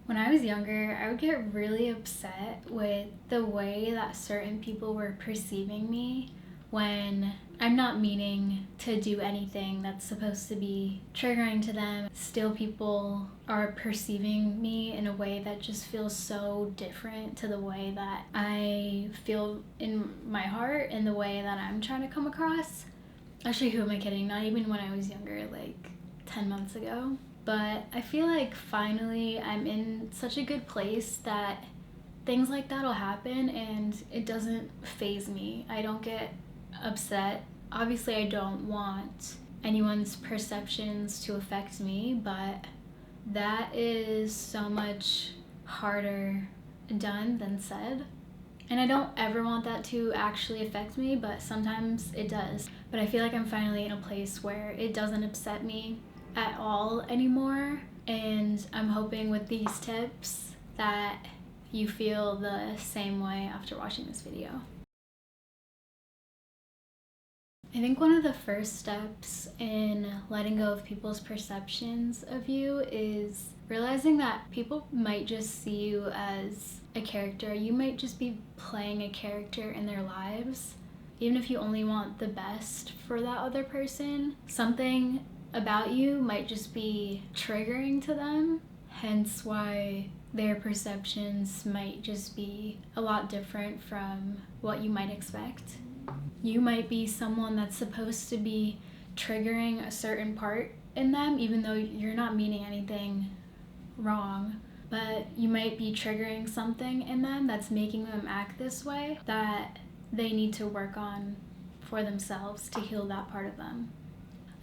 When I was younger, I would get really upset with the way that certain people were perceiving me when I'm not meaning to do anything that's supposed to be triggering to them. Still, people are perceiving me in a way that just feels so different to the way that I feel in my heart and the way that I'm trying to come across. Actually, who am I kidding? Not even when I was younger, like 10 months ago. But I feel like finally I'm in such a good place that things like that'll happen and it doesn't faze me. I don't get upset. Obviously, I don't want anyone's perceptions to affect me, but that is so much harder done than said. And I don't ever want that to actually affect me, but sometimes it does. But I feel like I'm finally in a place where it doesn't upset me at all anymore. And I'm hoping with these tips that you feel the same way after watching this video. I think one of the first steps in letting go of people's perceptions of you is realizing that people might just see you as a character. You might just be playing a character in their lives. Even if you only want the best for that other person, something about you might just be triggering to them, hence why their perceptions might just be a lot different from what you might expect. You might be someone that's supposed to be triggering a certain part in them, even though you're not meaning anything wrong, but you might be triggering something in them that's making them act this way that they need to work on for themselves to heal that part of them.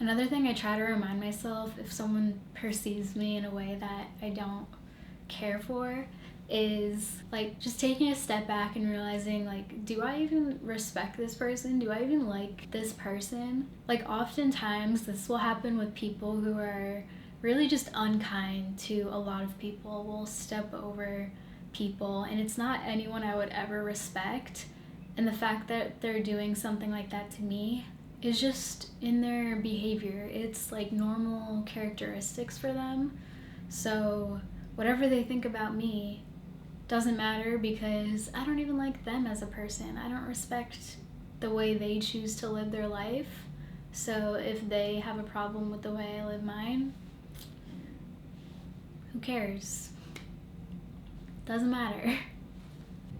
Another thing I try to remind myself if someone perceives me in a way that I don't care for is like just taking a step back and realizing, like, do I even respect this person? Do I even like this person? Like, oftentimes this will happen with people who are really just unkind to a lot of people, will step over people, and it's not anyone I would ever respect. And the fact that they're doing something like that to me is just in their behavior. It's like normal characteristics for them. So whatever they think about me doesn't matter because I don't even like them as a person. I don't respect the way they choose to live their life. So if they have a problem with the way I live mine, who cares? Doesn't matter.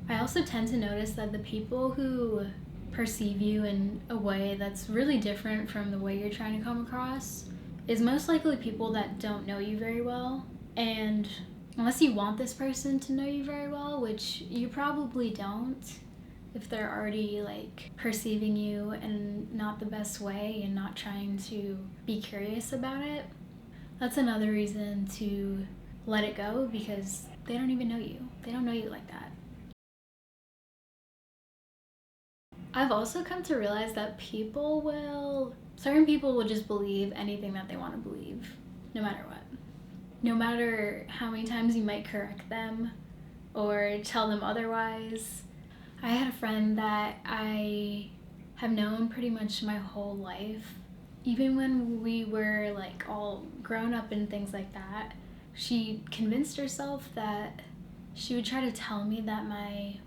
I also tend to notice that the people who perceive you in a way that's really different from the way you're trying to come across is most likely people that don't know you very well. And unless you want this person to know you very well, which you probably don't, if they're already like perceiving you in not the best way and not trying to be curious about it, that's another reason to let it go because they don't even know you. They don't know you like that. I've also come to realize that certain people will just believe anything that they want to believe, no matter what. No matter how many times you might correct them or tell them otherwise. I had a friend that I have known pretty much my whole life. Even when we were like all grown up and things like that, she convinced herself that she would try to tell me that my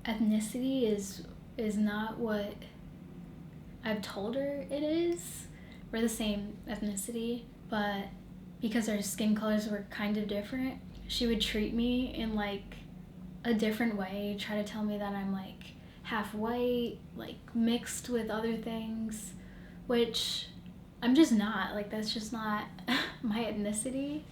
ethnicity is not what I've told her it is. We're the same ethnicity, but because our skin colors were kind of different, she would treat me in like a different way, try to tell me that I'm like half white, like mixed with other things, which I'm just not. Like, that's just not my ethnicity.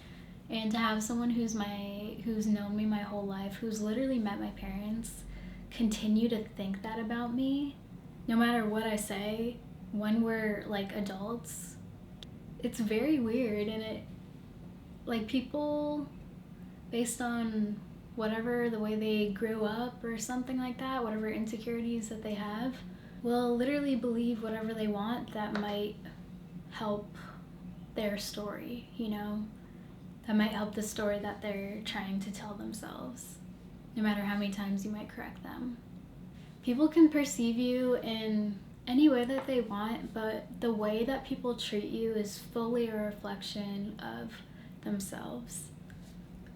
And to have someone who's known me my whole life, who's literally met my parents, continue to think that about me, no matter what I say, when we're like adults, it's very weird. And it, like, people based on whatever, the way they grew up or something like that, whatever insecurities that they have, will literally believe whatever they want that might help their story, you know? That might help the story that they're trying to tell themselves, no matter how many times you might correct them. People can perceive you in any way that they want, but the way that people treat you is fully a reflection of themselves.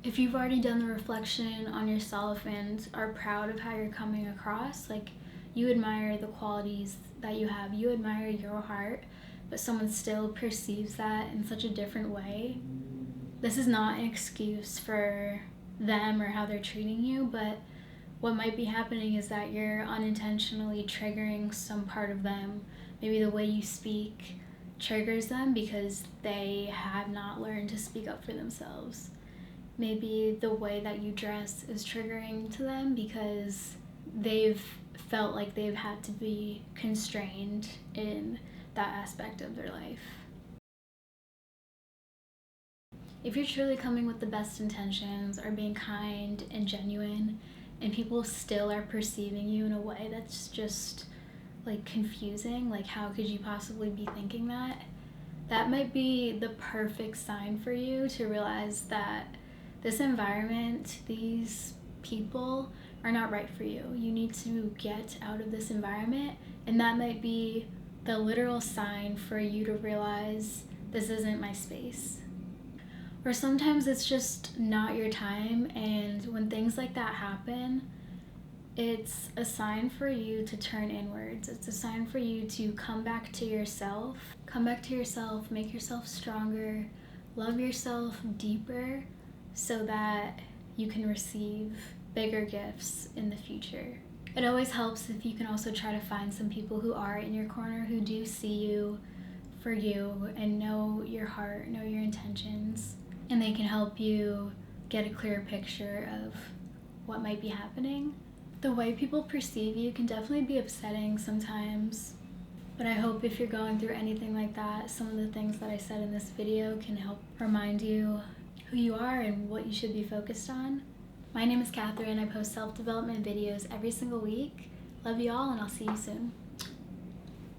If you've already done the reflection on yourself and are proud of how you're coming across, like you admire the qualities that you have, you admire your heart, but someone still perceives that in such a different way, this is not an excuse for them or how they're treating you, but what might be happening is that you're unintentionally triggering some part of them. Maybe the way you speak triggers them because they have not learned to speak up for themselves. Maybe the way that you dress is triggering to them because they've felt like they've had to be constrained in that aspect of their life. If you're truly coming with the best intentions, or being kind and genuine, and people still are perceiving you in a way that's just like confusing, like how could you possibly be thinking that? That might be the perfect sign for you to realize that this environment, these people are not right for you. You need to get out of this environment, and that might be the literal sign for you to realize this isn't my space. Or sometimes it's just not your time, and when things like that happen, it's a sign for you to turn inwards. It's a sign for you to come back to yourself. Come back to yourself, make yourself stronger, love yourself deeper so that you can receive bigger gifts in the future. It always helps if you can also try to find some people who are in your corner, who do see you for you and know your heart, know your intentions, and they can help you get a clearer picture of what might be happening. The way people perceive you can definitely be upsetting sometimes, but I hope if you're going through anything like that, some of the things that I said in this video can help remind you who you are and what you should be focused on. My name is Cathryn. I post self-development videos every single week. Love you all, and I'll see you soon.